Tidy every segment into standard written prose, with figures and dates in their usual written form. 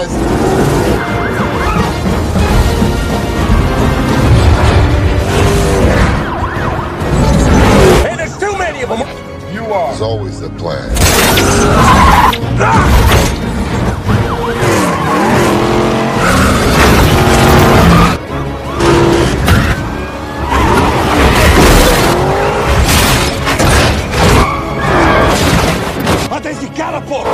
boys. Hey, there's too many of them. You are. There's always a plan. Atensi catapult.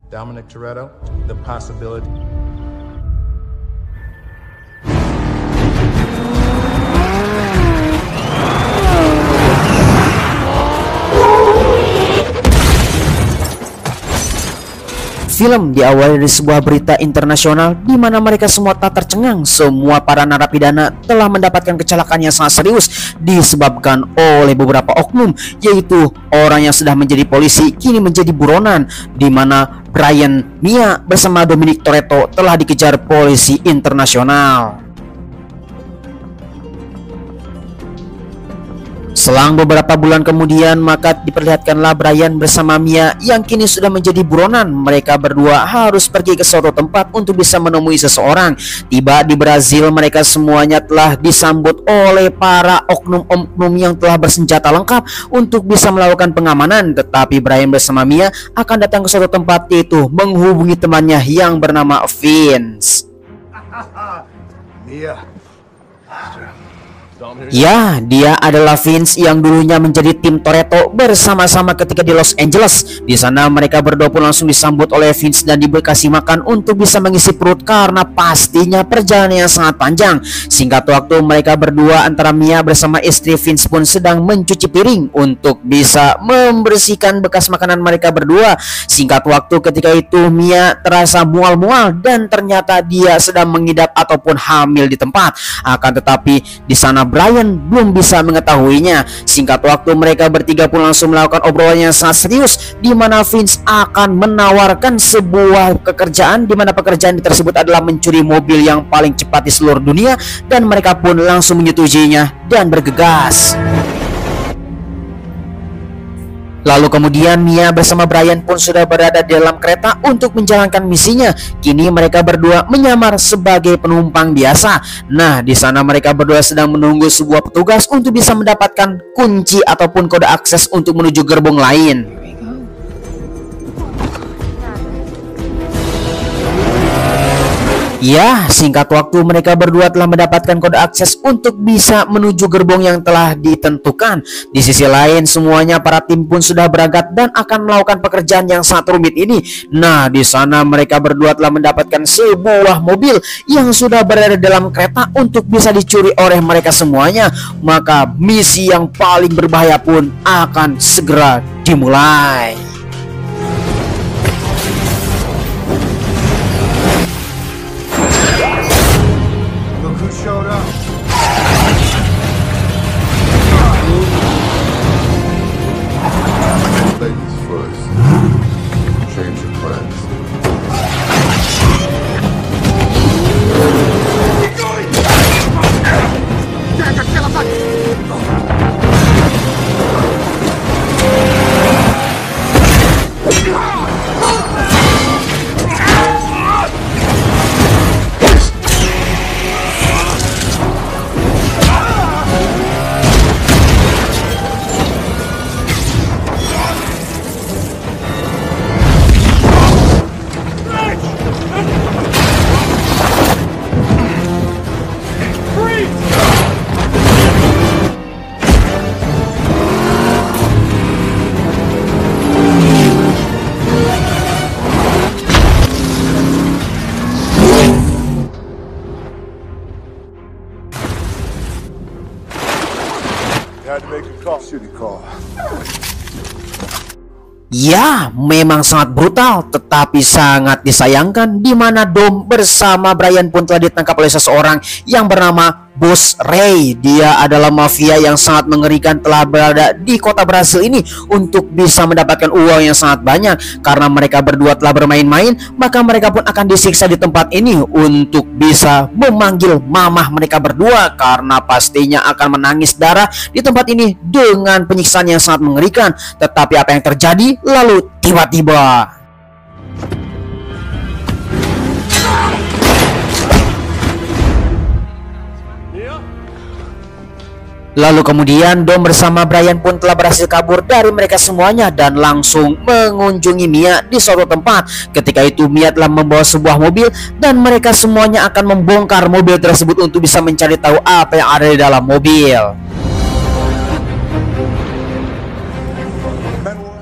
Dominic Toretto, The Possibility. Film diawali dari sebuah berita internasional di mana mereka semua tak tercengang. Semua para narapidana telah mendapatkan kecelakaan yang sangat serius disebabkan oleh beberapa oknum, yaitu orang yang sudah menjadi polisi kini menjadi buronan, di mana Brian Mia bersama Dominic Toretto telah dikejar polisi internasional. Selang beberapa bulan kemudian, maka diperlihatkanlah Brian bersama Mia yang kini sudah menjadi buronan. Mereka berdua harus pergi ke suatu tempat untuk bisa menemui seseorang. Tiba di Brazil, mereka semuanya telah disambut oleh para oknum-oknum yang telah bersenjata lengkap untuk bisa melakukan pengamanan. Tetapi Brian bersama Mia akan datang ke suatu tempat, yaitu menghubungi temannya yang bernama Vince. Mia. Ya, dia adalah Vince yang dulunya menjadi tim Toretto bersama-sama ketika di Los Angeles. Di sana mereka berdua pun langsung disambut oleh Vince dan dikasih makan untuk bisa mengisi perut karena pastinya perjalanan yang sangat panjang. Singkat waktu, mereka berdua antara Mia bersama istri Vince pun sedang mencuci piring untuk bisa membersihkan bekas makanan mereka berdua. Singkat waktu ketika itu Mia terasa mual-mual dan ternyata dia sedang mengidap ataupun hamil di tempat. Akan tetapi di sana Brian belum bisa mengetahuinya. Singkat waktu mereka bertiga pun langsung melakukan obrolan yang sangat serius, di mana Vince akan menawarkan sebuah pekerjaan, di mana pekerjaan tersebut adalah mencuri mobil yang paling cepat di seluruh dunia, dan mereka pun langsung menyetujuinya dan bergegas. Lalu kemudian Mia bersama Brian pun sudah berada di dalam kereta untuk menjalankan misinya. Kini mereka berdua menyamar sebagai penumpang biasa. Nah, di sana mereka berdua sedang menunggu sebuah petugas untuk bisa mendapatkan kunci ataupun kode akses untuk menuju gerbong lain. Ya, singkat waktu mereka berdua telah mendapatkan kode akses untuk bisa menuju gerbong yang telah ditentukan. Di sisi lain, semuanya para tim pun sudah berangkat dan akan melakukan pekerjaan yang sangat rumit ini. Nah, di sana mereka berdua telah mendapatkan sebuah mobil yang sudah berada dalam kereta untuk bisa dicuri oleh mereka semuanya. Maka misi yang paling berbahaya pun akan segera dimulai. Showed up. Ladies first. Change your plans. Ya, memang sangat brutal, tetapi sangat disayangkan, di mana Dom bersama Brian pun telah ditangkap oleh seseorang yang bernama Bos Ray. Dia adalah mafia yang sangat mengerikan, telah berada di kota Brasil ini untuk bisa mendapatkan uang yang sangat banyak. Karena mereka berdua telah bermain-main, maka mereka pun akan disiksa di tempat ini untuk bisa memanggil mamah mereka berdua, karena pastinya akan menangis darah di tempat ini dengan penyiksaan yang sangat mengerikan. Tetapi apa yang terjadi? Lalu tiba-tiba kemudian Dom bersama Brian pun telah berhasil kabur dari mereka semuanya dan langsung mengunjungi Mia di suatu tempat. Ketika itu Mia telah membawa sebuah mobil dan mereka semuanya akan membongkar mobil tersebut untuk bisa mencari tahu apa yang ada di dalam mobil.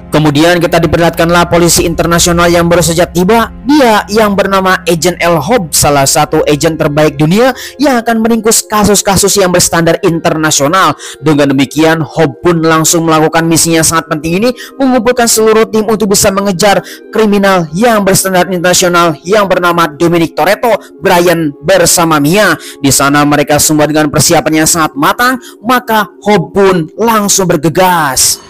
Kemudian kita diperlihatkanlah polisi internasional yang baru saja tiba. Dia yang bernama Agent L. Hobbs, salah satu agen terbaik dunia yang akan meringkus kasus-kasus yang berstandar internasional. Dengan demikian, Hobbs pun langsung melakukan misinya sangat penting ini, mengumpulkan seluruh tim untuk bisa mengejar kriminal yang berstandar internasional yang bernama Dominic Toretto, Brian bersama Mia. Di sana mereka semua dengan persiapan yang sangat matang, maka Hobbs pun langsung bergegas.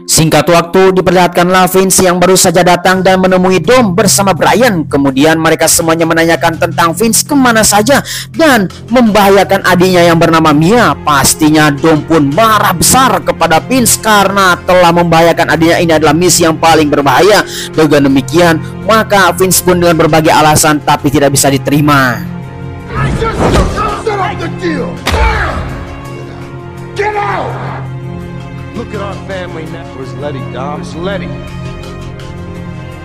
Singkat waktu diperlihatkanlah Vince yang baru saja datang dan menemui Dom bersama Brian. Kemudian mereka semuanya menanyakan tentang Vince kemana saja dan membahayakan adiknya yang bernama Mia. Pastinya Dom pun marah besar kepada Vince karena telah membahayakan adiknya. Ini adalah misi yang paling berbahaya. Dengan demikian maka Vince pun dengan berbagai alasan tapi tidak bisa diterima. Get out! Look at our family now. Where's Letty, Dom? It's Letty.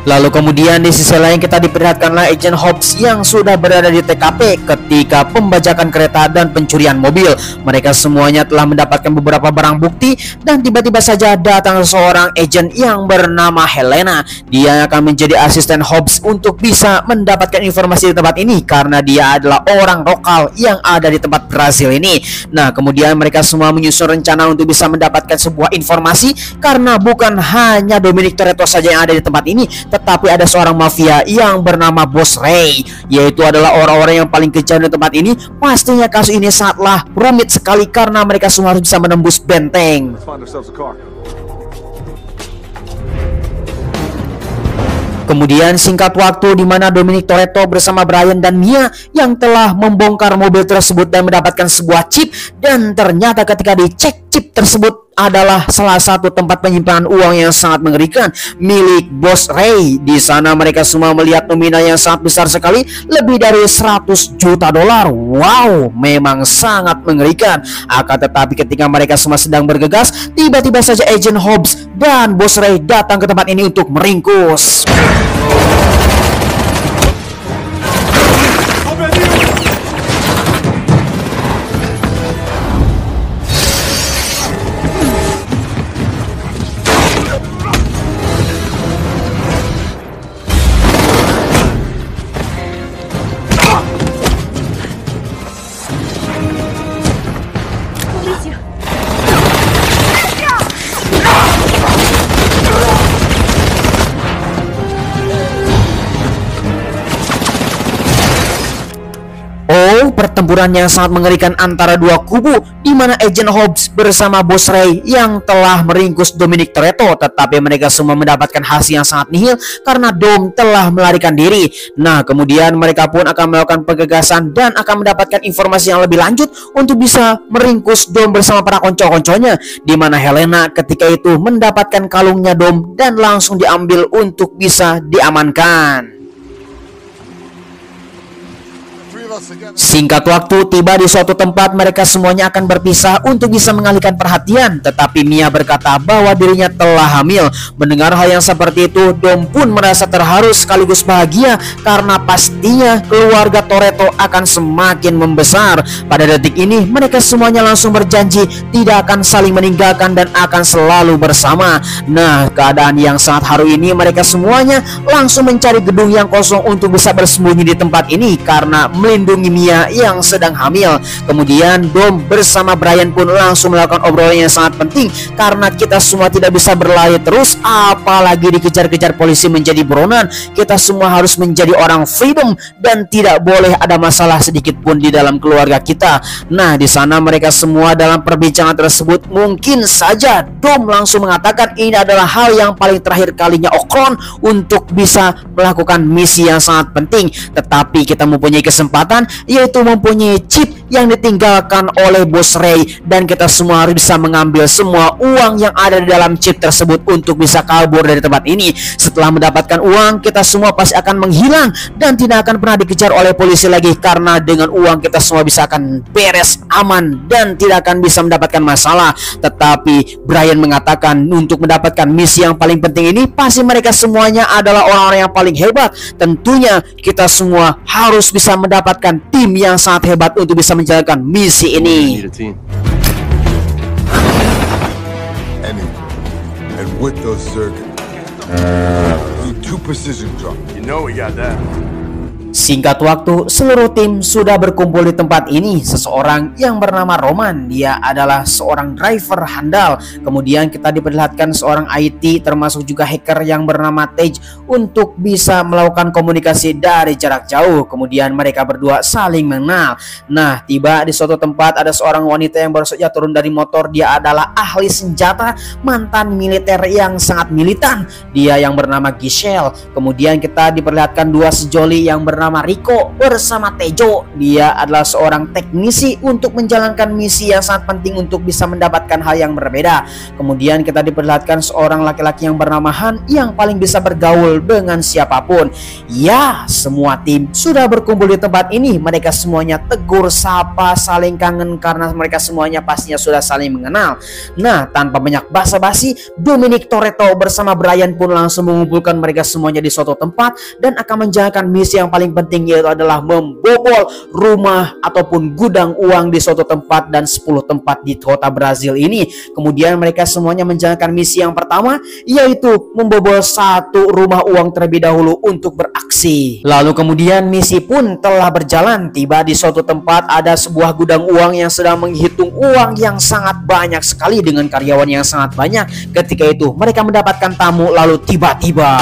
Lalu kemudian di sisi lain kita diperlihatkanlah Agent Hobbs yang sudah berada di TKP ketika pembajakan kereta dan pencurian mobil. Mereka semuanya telah mendapatkan beberapa barang bukti dan tiba-tiba saja datang seorang agent yang bernama Helena. Dia akan menjadi asisten Hobbs untuk bisa mendapatkan informasi di tempat ini karena dia adalah orang lokal yang ada di tempat Brasil ini. Nah, kemudian mereka semua menyusun rencana untuk bisa mendapatkan sebuah informasi karena bukan hanya Dominic Toretto saja yang ada di tempat ini, tetapi ada seorang mafia yang bernama Bos Ray, yaitu adalah orang-orang yang paling kejam di tempat ini. Pastinya kasus ini sangatlah rumit sekali karena mereka semua harus bisa menembus benteng. Kemudian singkat waktu di mana Dominic Toretto bersama Brian dan Mia yang telah membongkar mobil tersebut dan mendapatkan sebuah chip, dan ternyata ketika dicek chip tersebut adalah salah satu tempat penyimpanan uang yang sangat mengerikan milik Bos Ray. Di sana mereka semua melihat nominal yang sangat besar sekali, lebih dari 100 juta dolar. Wow, memang sangat mengerikan. Akan tetapi ketika mereka semua sedang bergegas, tiba-tiba saja Agent Hobbs dan Bos Ray datang ke tempat ini untuk meringkus. Pertempuran yang sangat mengerikan antara dua kubu, di mana Agent Hobbs bersama Bos Ray yang telah meringkus Dominic Toretto, tetapi mereka semua mendapatkan hasil yang sangat nihil karena Dom telah melarikan diri. Nah, kemudian mereka pun akan melakukan pengegasan dan akan mendapatkan informasi yang lebih lanjut untuk bisa meringkus Dom bersama para konco-konconya, di mana Helena ketika itu mendapatkan kalungnya Dom dan langsung diambil untuk bisa diamankan. Singkat waktu tiba di suatu tempat, mereka semuanya akan berpisah untuk bisa mengalihkan perhatian. Tetapi Mia berkata bahwa dirinya telah hamil. Mendengar hal yang seperti itu, Dom pun merasa terharu sekaligus bahagia karena pastinya keluarga Toretto akan semakin membesar. Pada detik ini mereka semuanya langsung berjanji tidak akan saling meninggalkan dan akan selalu bersama. Nah, keadaan yang sangat haru ini, mereka semuanya langsung mencari gedung yang kosong untuk bisa bersembunyi di tempat ini karena melindungi melindungi Mia yang sedang hamil. Kemudian Dom bersama Brian pun langsung melakukan obrolan yang sangat penting, karena kita semua tidak bisa berlari terus apalagi dikejar-kejar polisi menjadi buronan. Kita semua harus menjadi orang freedom dan tidak boleh ada masalah sedikit pun di dalam keluarga kita. Nah, di sana mereka semua dalam perbincangan tersebut, mungkin saja Dom langsung mengatakan ini adalah hal yang paling terakhir kalinya Okron untuk bisa melakukan misi yang sangat penting. Tetapi kita mempunyai kesempatan, yaitu mempunyai chip yang ditinggalkan oleh Bos Ray, dan kita semua harus bisa mengambil semua uang yang ada di dalam chip tersebut untuk bisa kabur dari tempat ini. Setelah mendapatkan uang, kita semua pasti akan menghilang dan tidak akan pernah dikejar oleh polisi lagi, karena dengan uang kita semua bisa akan beres, aman, dan tidak akan bisa mendapatkan masalah. Tetapi Brian mengatakan untuk mendapatkan misi yang paling penting ini, pasti mereka semuanya adalah orang-orang yang paling hebat. Tentunya kita semua harus bisa mendapatkan tim yang sangat hebat untuk bisa menjalankan misi ini. And with those circuits, need 2 precision drops. You know we got that. Singkat waktu, seluruh tim sudah berkumpul di tempat ini. Seseorang yang bernama Roman, dia adalah seorang driver handal. Kemudian kita diperlihatkan seorang IT termasuk juga hacker yang bernama Tej untuk bisa melakukan komunikasi dari jarak jauh. Kemudian mereka berdua saling mengenal. Nah, tiba di suatu tempat ada seorang wanita yang baru saja turun dari motor. Dia adalah ahli senjata, mantan militer yang sangat militan. Dia yang bernama Giselle. Kemudian kita diperlihatkan dua sejoli yang bernama Rico bersama Tejo. Dia adalah seorang teknisi untuk menjalankan misi yang sangat penting untuk bisa mendapatkan hal yang berbeda. Kemudian kita diperlihatkan seorang laki-laki yang bernama Han yang paling bisa bergaul dengan siapapun. Ya, semua tim sudah berkumpul di tempat ini. Mereka semuanya tegur sapa, saling kangen karena mereka semuanya pastinya sudah saling mengenal. Nah, tanpa banyak basa-basi, Dominic Toretto bersama Brian pun langsung mengumpulkan mereka semuanya di suatu tempat dan akan menjalankan misi yang paling penting, yaitu adalah membobol rumah ataupun gudang uang di suatu tempat dan 10 tempat di kota Brazil ini. Kemudian mereka semuanya menjalankan misi yang pertama, yaitu membobol satu rumah uang terlebih dahulu untuk beraksi. Lalu kemudian misi pun telah berjalan. Tiba di suatu tempat ada sebuah gudang uang yang sedang menghitung uang yang sangat banyak sekali dengan karyawan yang sangat banyak. Ketika itu mereka mendapatkan tamu, lalu tiba-tiba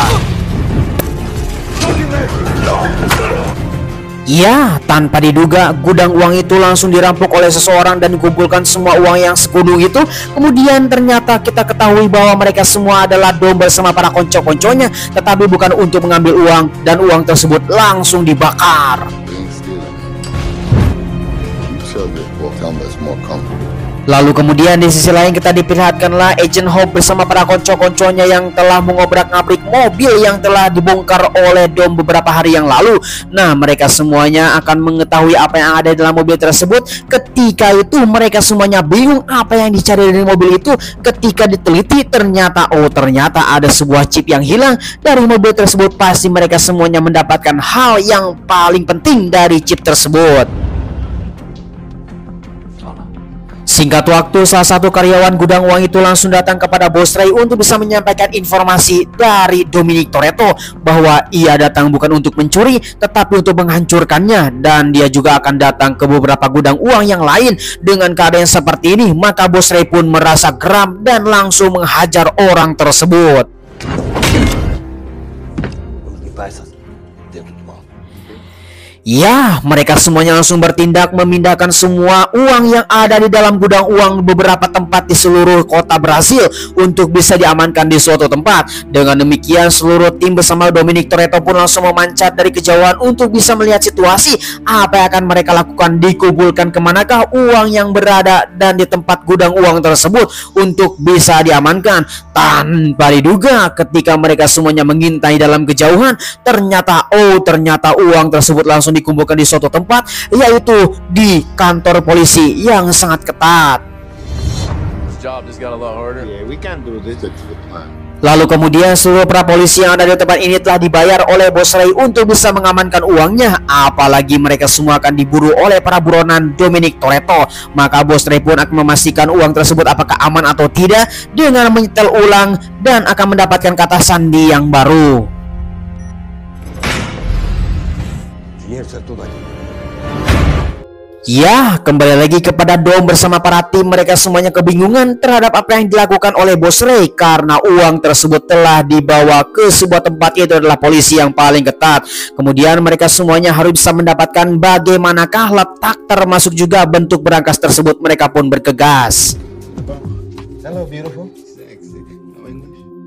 ya, tanpa diduga gudang uang itu langsung dirampok oleh seseorang dan dikumpulkan semua uang yang segunung itu. Kemudian ternyata kita ketahui bahwa mereka semua adalah Dom bersama para konco-konconya, tetapi bukan untuk mengambil uang, dan uang tersebut langsung dibakar. Lalu kemudian di sisi lain kita diperlihatkanlah Agent Hope bersama para konco-konconya yang telah mengobrak-ngabrik mobil yang telah dibongkar oleh Dom beberapa hari yang lalu. Nah, mereka semuanya akan mengetahui apa yang ada dalam mobil tersebut. Ketika itu mereka semuanya bingung apa yang dicari dari mobil itu. Ketika diteliti ternyata ada sebuah chip yang hilang dari mobil tersebut. Pasti mereka semuanya mendapatkan hal yang paling penting dari chip tersebut. Singkat waktu, salah satu karyawan gudang uang itu langsung datang kepada Bos Ray untuk bisa menyampaikan informasi dari Dominic Toretto bahwa ia datang bukan untuk mencuri tetapi untuk menghancurkannya, dan dia juga akan datang ke beberapa gudang uang yang lain. Dengan keadaan seperti ini, maka Bos Ray pun merasa geram dan langsung menghajar orang tersebut. Ya, mereka semuanya langsung bertindak memindahkan semua uang yang ada di dalam gudang uang beberapa tempat di seluruh kota Brazil untuk bisa diamankan di suatu tempat. Dengan demikian, seluruh tim bersama Dominic Toretto pun langsung memancat dari kejauhan untuk bisa melihat situasi apa yang akan mereka lakukan, dikumpulkan kemanakah uang yang berada dan di tempat gudang uang tersebut untuk bisa diamankan. Tanpa diduga, ketika mereka semuanya mengintai dalam kejauhan, ternyata uang tersebut langsung dikumpulkan di suatu tempat, yaitu di kantor polisi yang sangat ketat. Lalu kemudian seluruh para polisi yang ada di tempat ini telah dibayar oleh Bos Ray untuk bisa mengamankan uangnya. Apalagi mereka semua akan diburu oleh para buronan Dominic Toretto. Maka Bos Ray pun akan memastikan uang tersebut apakah aman atau tidak dengan menyetel ulang dan akan mendapatkan kata sandi yang baru. Ya, kembali lagi kepada Dom bersama para tim. Mereka semuanya kebingungan terhadap apa yang dilakukan oleh Bos Ray karena uang tersebut telah dibawa ke sebuah tempat, yaitu adalah polisi yang paling ketat. Kemudian mereka semuanya harus bisa mendapatkan bagaimanakah letak termasuk juga bentuk berangkas tersebut. Mereka pun bergegas. Hello, beautiful.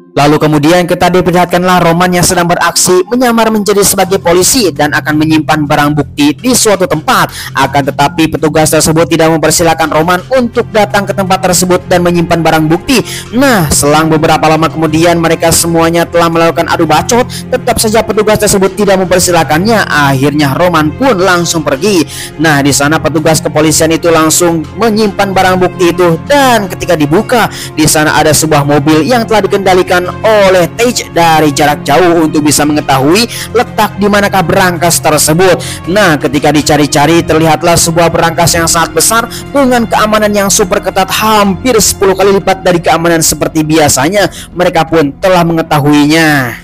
Lalu kemudian kita diperlihatkanlah Roman yang sedang beraksi menyamar menjadi sebagai polisi dan akan menyimpan barang bukti di suatu tempat. Akan tetapi petugas tersebut tidak mempersilahkan Roman untuk datang ke tempat tersebut dan menyimpan barang bukti. Nah, selang beberapa lama kemudian mereka semuanya telah melakukan adu bacot. Tetap saja petugas tersebut tidak mempersilahkannya. Akhirnya Roman pun langsung pergi. Nah, di sana petugas kepolisian itu langsung menyimpan barang bukti itu, dan ketika dibuka, di sana ada sebuah mobil yang telah dikendalikan oleh Tej dari jarak jauh untuk bisa mengetahui letak di manakah berangkas tersebut. Nah, ketika dicari-cari terlihatlah sebuah berangkas yang sangat besar dengan keamanan yang super ketat, hampir 10 kali lipat dari keamanan seperti biasanya. Mereka pun telah mengetahuinya.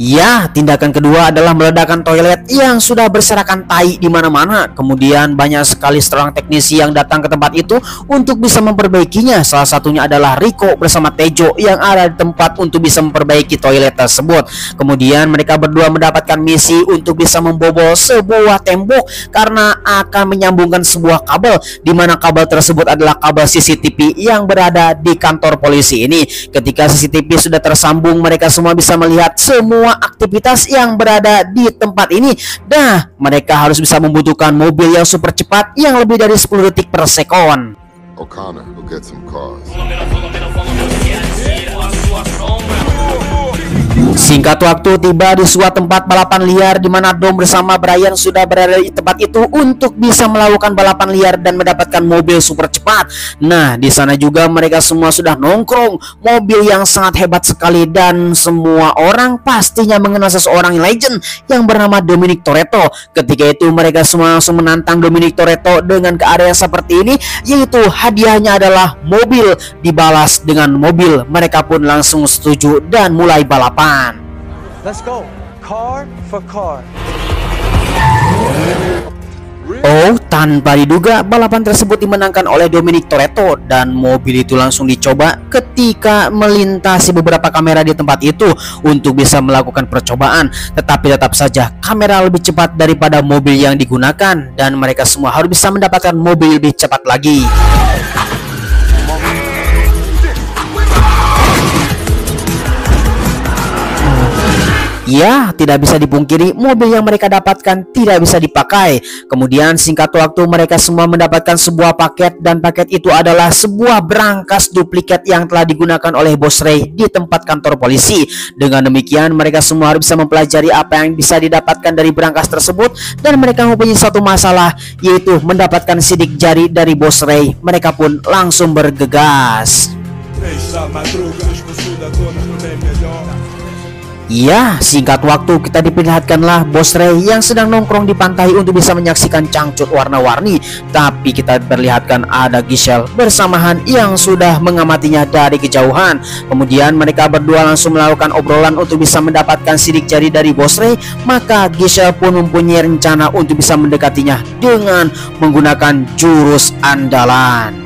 Ya, tindakan kedua adalah meledakkan toilet yang sudah berserakan tai di mana-mana. Kemudian banyak sekali seorang teknisi yang datang ke tempat itu untuk bisa memperbaikinya. Salah satunya adalah Rico bersama Tejo yang ada di tempat untuk bisa memperbaiki toilet tersebut. Kemudian mereka berdua mendapatkan misi untuk bisa membobol sebuah tembok karena akan menyambungkan sebuah kabel, di mana kabel tersebut adalah kabel CCTV yang berada di kantor polisi ini. Ketika CCTV sudah tersambung, mereka semua bisa melihat semua aktivitas yang berada di tempat ini. Nah, mereka harus bisa membutuhkan mobil yang super cepat yang lebih dari 10 detik per sekon. O'Connor, go get some cars. Singkat waktu tiba di sebuah tempat balapan liar di mana Dom bersama Brian sudah berada di tempat itu untuk bisa melakukan balapan liar dan mendapatkan mobil super cepat. Nah, di sana juga mereka semua sudah nongkrong mobil yang sangat hebat sekali, dan semua orang pastinya mengenal seseorang legend yang bernama Dominic Toretto. Ketika itu mereka semua langsung menantang Dominic Toretto dengan keadaan seperti ini, yaitu hadiahnya adalah mobil dibalas dengan mobil. Mereka pun langsung setuju dan mulai balapan. Let's go. Car for car. Oh, tanpa diduga balapan tersebut dimenangkan oleh Dominic Toretto, dan mobil itu langsung dicoba ketika melintasi beberapa kamera di tempat itu untuk bisa melakukan percobaan. Tetapi tetap saja kamera lebih cepat daripada mobil yang digunakan, dan mereka semua harus bisa mendapatkan mobil lebih cepat lagi. Ya, tidak bisa dipungkiri mobil yang mereka dapatkan tidak bisa dipakai. Kemudian singkat waktu mereka semua mendapatkan sebuah paket, dan paket itu adalah sebuah berangkas duplikat yang telah digunakan oleh Bos Ray di tempat kantor polisi. Dengan demikian mereka semua harus bisa mempelajari apa yang bisa didapatkan dari berangkas tersebut, dan mereka mempunyai satu masalah, yaitu mendapatkan sidik jari dari Bos Ray. Mereka pun langsung bergegas. Ya, singkat waktu kita diperlihatkanlah Bos Ray yang sedang nongkrong di pantai untuk bisa menyaksikan cangcut warna-warni. Tapi kita diperlihatkan ada Giselle bersama Han yang sudah mengamatinya dari kejauhan. Kemudian mereka berdua langsung melakukan obrolan untuk bisa mendapatkan sidik jari dari Bos Ray. Maka Giselle pun mempunyai rencana untuk bisa mendekatinya dengan menggunakan jurus andalan.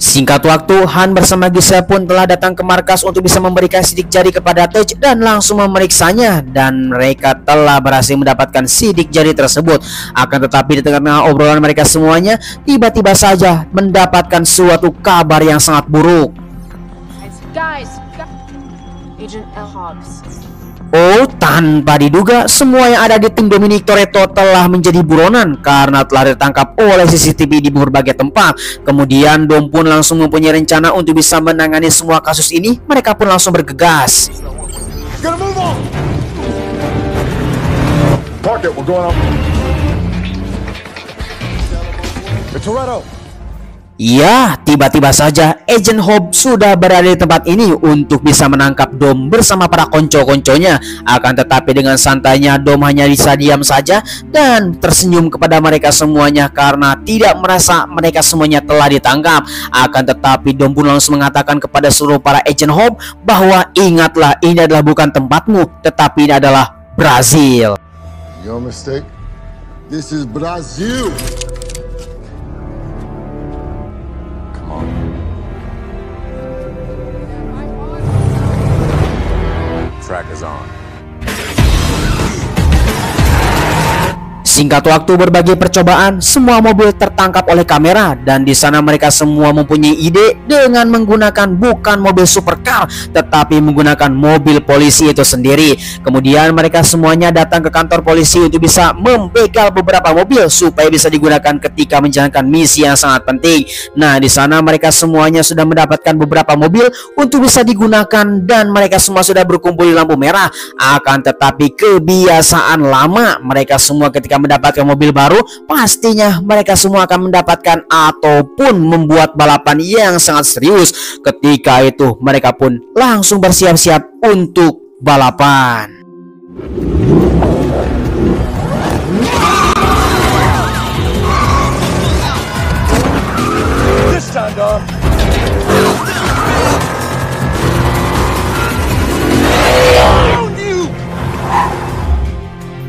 Singkat waktu, Han bersama Giselle pun telah datang ke markas untuk bisa memberikan sidik jari kepada Tej dan langsung memeriksanya, dan mereka telah berhasil mendapatkan sidik jari tersebut. Akan tetapi di tengah-tengah obrolan mereka semuanya, tiba-tiba saja mendapatkan suatu kabar yang sangat buruk. Guys, Agent L. Hobbs. Oh, tanpa diduga semua yang ada di tim Dominic Toretto telah menjadi buronan karena telah ditangkap oleh CCTV di berbagai tempat. Kemudian Dom pun langsung mempunyai rencana untuk bisa menangani semua kasus ini. Mereka pun langsung bergegas. Park it, we're going up. Toretto, Ya, tiba-tiba saja Agent Hobbs sudah berada di tempat ini untuk bisa menangkap Dom bersama para konco-konconya. Akan tetapi dengan santainya Dom hanya bisa diam saja dan tersenyum kepada mereka semuanya karena tidak merasa mereka semuanya telah ditangkap. Akan tetapi Dom pun langsung mengatakan kepada seluruh para Agent Hobbs bahwa ingatlah, ini adalah bukan tempatmu, tetapi ini adalah Brazil. Your mistake. This is Brazil. Track is on. Singkat waktu berbagai percobaan, semua mobil tertangkap oleh kamera dan di sana mereka semua mempunyai ide dengan menggunakan bukan mobil supercar tetapi menggunakan mobil polisi itu sendiri. Kemudian mereka semuanya datang ke kantor polisi untuk bisa membegal beberapa mobil supaya bisa digunakan ketika menjalankan misi yang sangat penting. Nah, di sana mereka semuanya sudah mendapatkan beberapa mobil untuk bisa digunakan dan mereka semua sudah berkumpul di lampu merah. Akan tetapi kebiasaan lama mereka semua ketika mendapatkan mobil baru, pastinya mereka semua akan mendapatkan ataupun membuat balapan yang sangat serius. Ketika itu mereka pun langsung bersiap-siap untuk balapan. This time, dog.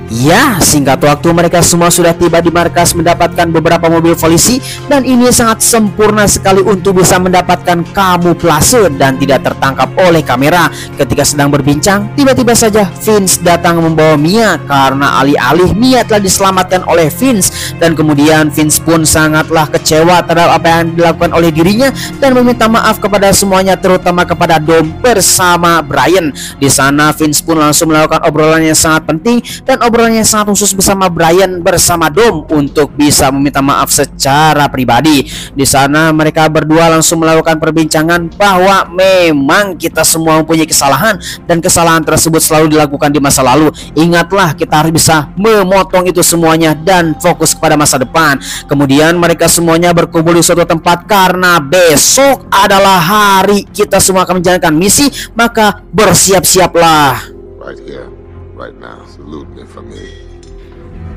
Ya, singkat waktu mereka semua sudah tiba di markas mendapatkan beberapa mobil polisi dan ini sangat sempurna sekali untuk bisa mendapatkan kamuflase dan tidak tertangkap oleh kamera. Ketika sedang berbincang, tiba-tiba saja Vince datang membawa Mia karena alih-alih Mia telah diselamatkan oleh Vince dan kemudian Vince pun sangatlah kecewa terhadap apa yang dilakukan oleh dirinya dan meminta maaf kepada semuanya terutama kepada Dom bersama Brian. Di sana Vince pun langsung melakukan obrolan yang sangat penting dan obrolan yang sangat khusus bersama Brian bersama Dom untuk bisa meminta maaf secara pribadi. Di sana mereka berdua langsung melakukan perbincangan bahwa memang kita semua mempunyai kesalahan dan kesalahan tersebut selalu dilakukan di masa lalu. Ingatlah, kita harus bisa memotong itu semuanya dan fokus kepada masa depan. Kemudian mereka semuanya berkumpul di suatu tempat karena besok adalah hari kita semua akan menjalankan misi, maka bersiap-siaplah. Right here, right now. Salute me from me.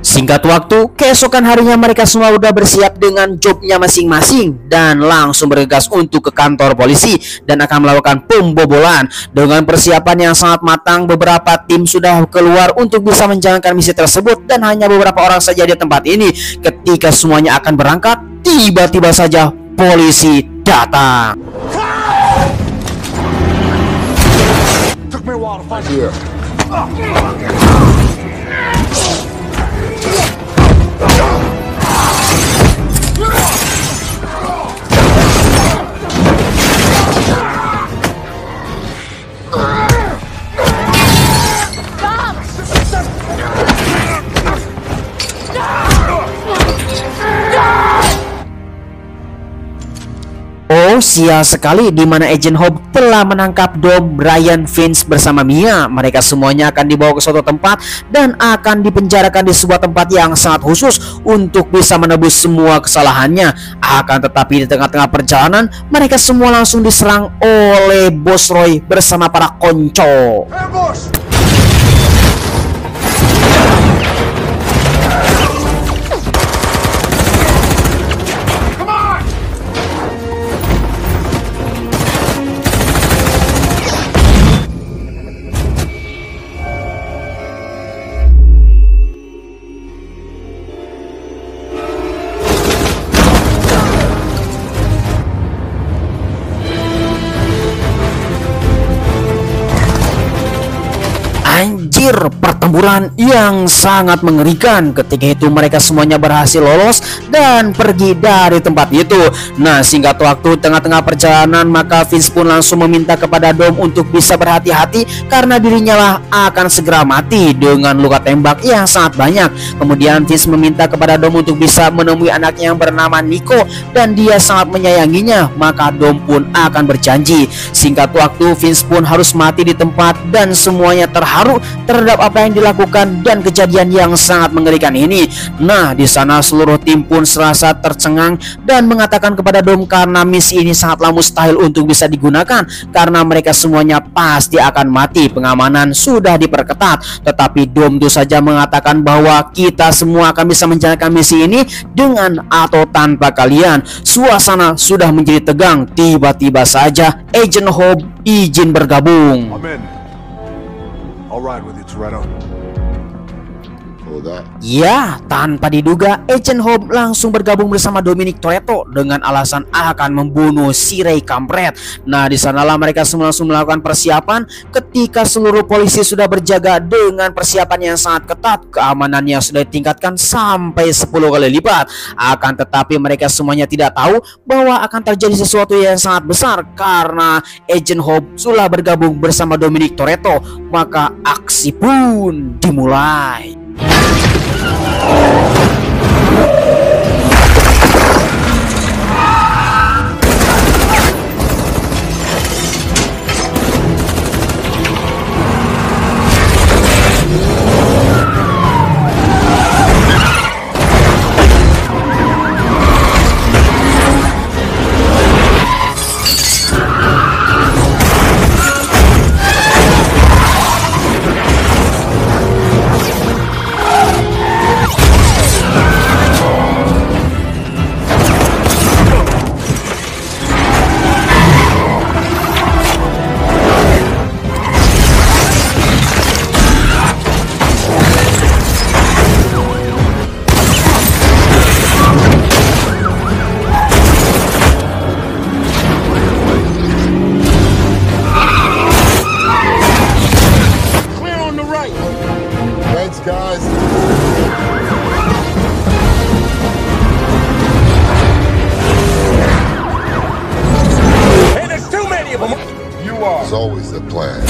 Singkat waktu, keesokan harinya mereka semua udah bersiap dengan jobnya masing-masing dan langsung bergegas untuk ke kantor polisi dan akan melakukan pembobolan. Dengan persiapan yang sangat matang, beberapa tim sudah keluar untuk bisa menjalankan misi tersebut dan hanya beberapa orang saja di tempat ini. Ketika semuanya akan berangkat, tiba-tiba saja polisi datang. Took me a while to find Here. Oh, sial sekali, di mana Agent Hobbs telah menangkap Dom, Brian, Vince bersama Mia. Mereka semuanya akan dibawa ke suatu tempat dan akan dipenjarakan di sebuah tempat yang sangat khusus untuk bisa menebus semua kesalahannya. Akan tetapi di tengah-tengah perjalanan, mereka semua langsung diserang oleh Bos Roy bersama para konco. ambush. Anjir, pertempuran yang sangat mengerikan. Ketika itu mereka semuanya berhasil lolos dan pergi dari tempat itu. Nah, singkat waktu tengah-tengah perjalanan, maka Vince pun langsung meminta kepada Dom untuk bisa berhati-hati karena dirinya lah akan segera mati dengan luka tembak yang sangat banyak. Kemudian Vince meminta kepada Dom untuk bisa menemui anaknya yang bernama Nico dan dia sangat menyayanginya, maka Dom pun akan berjanji. Singkat waktu Vince pun harus mati di tempat dan semuanya terharu terhadap apa yang dilakukan dan kejadian yang sangat mengerikan ini. Nah, di sana seluruh tim pun serasa tercengang dan mengatakan kepada Dom karena misi ini sangatlah mustahil untuk bisa digunakan karena mereka semuanya pasti akan mati. Pengamanan sudah diperketat, tetapi Dom itu saja mengatakan bahwa kita semua akan bisa menjalankan misi ini dengan atau tanpa kalian. Suasana sudah menjadi tegang. Tiba-tiba saja Agent Hope izin bergabung. I'm in. I'll ride with you, Toretto. Ya, tanpa diduga, Agent Hope langsung bergabung bersama Dominic Toretto dengan alasan akan membunuh si Ray kampret. Nah, di sanalah mereka semua langsung melakukan persiapan. Ketika seluruh polisi sudah berjaga dengan persiapan yang sangat ketat, keamanannya sudah ditingkatkan sampai 10 kali lipat. Akan tetapi mereka semuanya tidak tahu bahwa akan terjadi sesuatu yang sangat besar karena Agent Hope sudah bergabung bersama Dominic Toretto. Maka aksi pun dimulai. Guys. Hey, there's too many of them. You are. There's always a plan.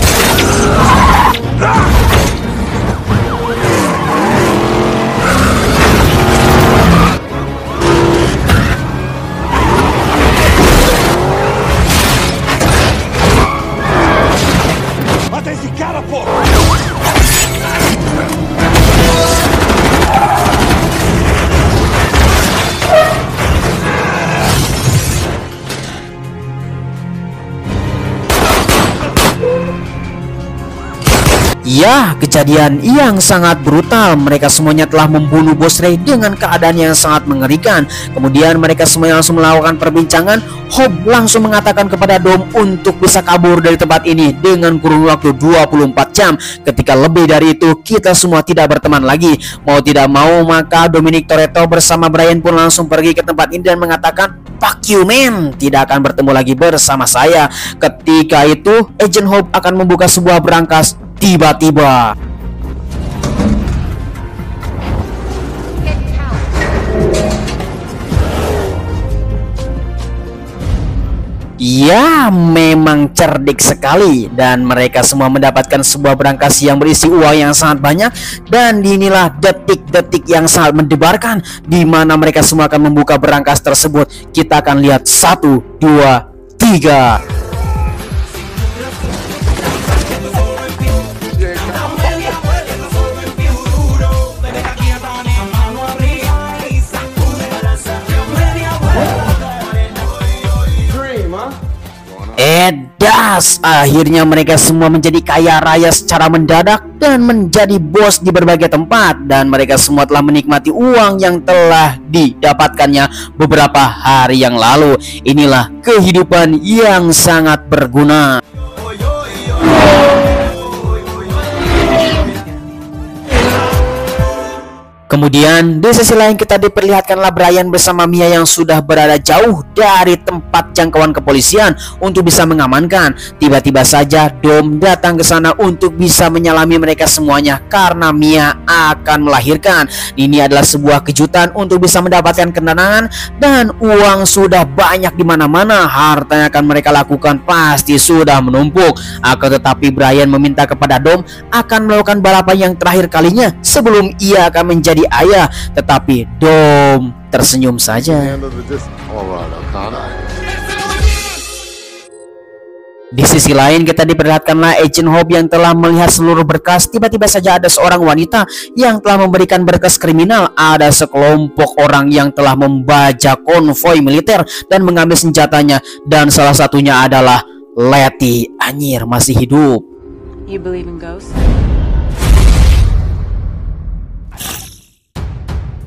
Ya, kejadian yang sangat brutal. Mereka semuanya telah membunuh Bos Ray dengan keadaan yang sangat mengerikan. Kemudian mereka semuanya langsung melakukan perbincangan. Hope langsung mengatakan kepada Dom untuk bisa kabur dari tempat ini dengan kurun waktu 24 jam. Ketika lebih dari itu, kita semua tidak berteman lagi. Mau tidak mau, maka Dominic Toretto bersama Brian pun langsung pergi ke tempat ini dan mengatakan, "Fuck you man, tidak akan bertemu lagi bersama saya." Ketika itu, Agent Hope akan membuka sebuah berangkas. Tiba-tiba ya, memang cerdik sekali. Dan mereka semua mendapatkan sebuah berangkas yang berisi uang yang sangat banyak. Dan inilah detik-detik yang sangat mendebarkan, di mana mereka semua akan membuka berangkas tersebut. Kita akan lihat 1, 2, 3. Das, akhirnya mereka semua menjadi kaya raya secara mendadak dan menjadi bos di berbagai tempat. Dan mereka semua telah menikmati uang yang telah didapatkannya beberapa hari yang lalu. Inilah kehidupan yang sangat berguna. Kemudian di sisi lain kita diperlihatkanlah Brian bersama Mia yang sudah berada jauh dari tempat jangkauan kepolisian untuk bisa mengamankan. Tiba-tiba saja Dom datang ke sana untuk bisa menyalami mereka semuanya karena Mia akan melahirkan. Ini adalah sebuah kejutan untuk bisa mendapatkan ketenangan dan uang sudah banyak di mana-mana. Harta yang akan mereka lakukan pasti sudah menumpuk. Akan tetapi Brian meminta kepada Dom akan melakukan balapan yang terakhir kalinya sebelum ia akan menjadi ayah, tetapi Dom tersenyum saja. Di sisi lain kita diperlihatkanlah Agent Hobbs yang telah melihat seluruh berkas. Tiba-tiba saja ada seorang wanita yang telah memberikan berkas kriminal. Ada sekelompok orang yang telah membajak konvoi militer dan mengambil senjatanya. Dan salah satunya adalah Letty. Anjir, masih hidup. You believe in ghosts?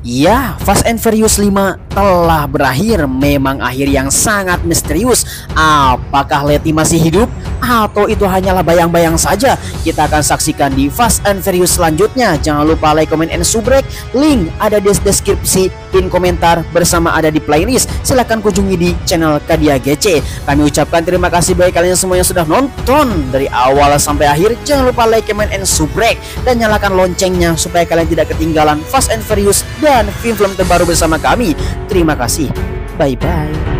Ya, Fast and Furious 5 telah berakhir. Memang akhir yang sangat misterius. Apakah Letty masih hidup atau itu hanyalah bayang-bayang saja? Kita akan saksikan di Fast and Furious selanjutnya. Jangan lupa like, comment, and subscribe. Link ada di deskripsi, pin komentar, bersama ada di playlist. Silahkan kunjungi di channel Kadia GC. Kami ucapkan terima kasih bagi kalian semua yang sudah nonton dari awal sampai akhir. Jangan lupa like, comment, and subscribe, dan nyalakan loncengnya supaya kalian tidak ketinggalan Fast and Furious dan film-film terbaru bersama kami. Terima kasih. Bye-bye.